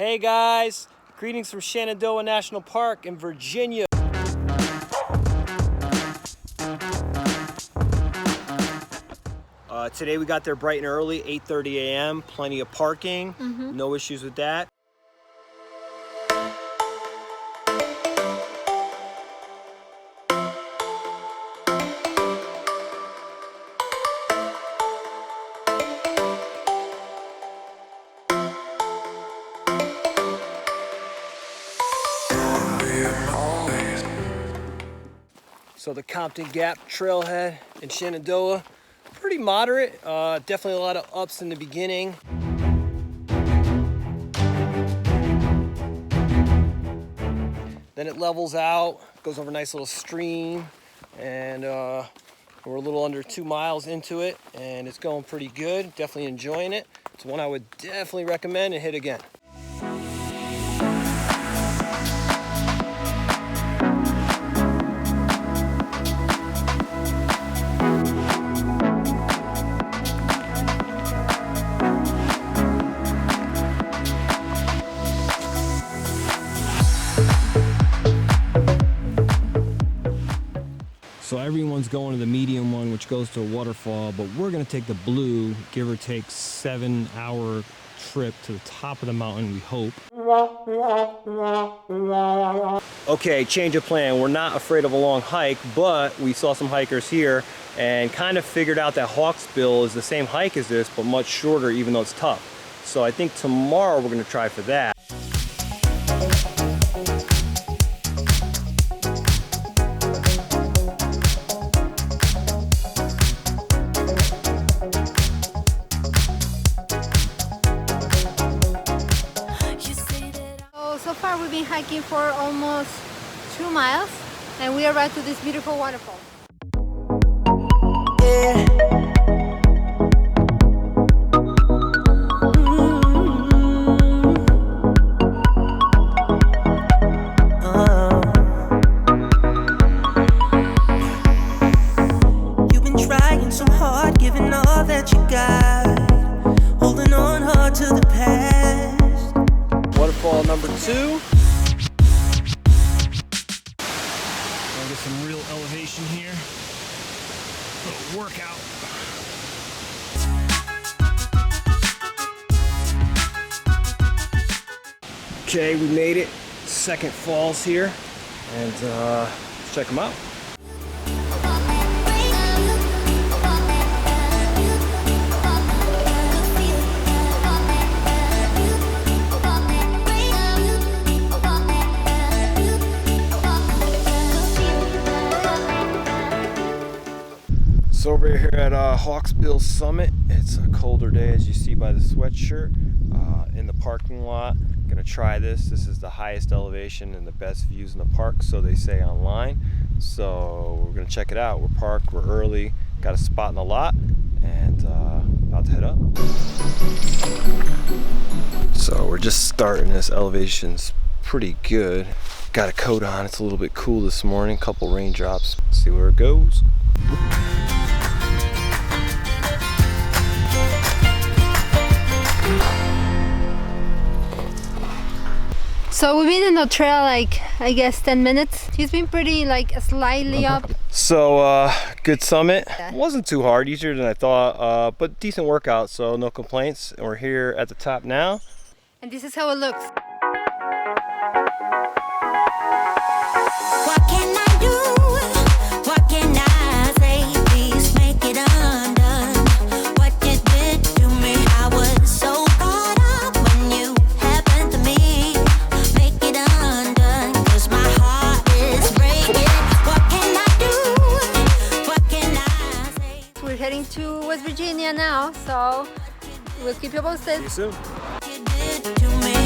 Hey guys, greetings from Shenandoah National Park in Virginia. Today we got there bright and early, 8:30 a.m., plenty of parking, no issues with that. So the Compton Gap trailhead in Shenandoah, pretty moderate, definitely a lot of ups in the beginning. Then it levels out, goes over a nice little stream, and we're a little under 2 miles into it, and it's going pretty good, definitely enjoying it. It's one I would definitely recommend and hit again. So everyone's going to the medium one, which goes to a waterfall, but we're gonna take the blue, give or take 7-hour trip to the top of the mountain, we hope. Okay, change of plan. We're not afraid of a long hike, but we saw some hikers here and kind of figured out that Hawksbill is the same hike as this, but much shorter, even though it's tough. So I think tomorrow we're gonna try for that. So far we've been hiking for almost 2 miles and we arrived to this beautiful waterfall. You've been trying so hard, giving all that you got, holding on hard to the past. Waterfall number 2. Gonna get some real elevation here. Little workout. Okay, we made it. Second falls here, and let's check them out. So over here at Hawksbill Summit, it's a colder day, as you see by the sweatshirt. In the parking lot, gonna try this. This is the highest elevation and the best views in the park, so they say online. So we're gonna check it out. We're parked, we're early, got a spot in the lot, and about to head up. So we're just starting. This elevation's pretty good. Got a coat on, it's a little bit cool this morning, couple raindrops. See where it goes. So we've been in the trail like, I guess 10 minutes. He's been pretty like slightly up. So good summit. It wasn't too hard, easier than I thought, but decent workout, so no complaints. And we're here at the top now. And this is how it looks. What can I do? What can I say? Please make it undone. What you did to me, I was so caught up when you happened to me. Make it undone, 'cause my heart is breaking. What can I do? What can I say? We're heading to West Virginia now, so we'll keep you posted. See you soon. What you did to me.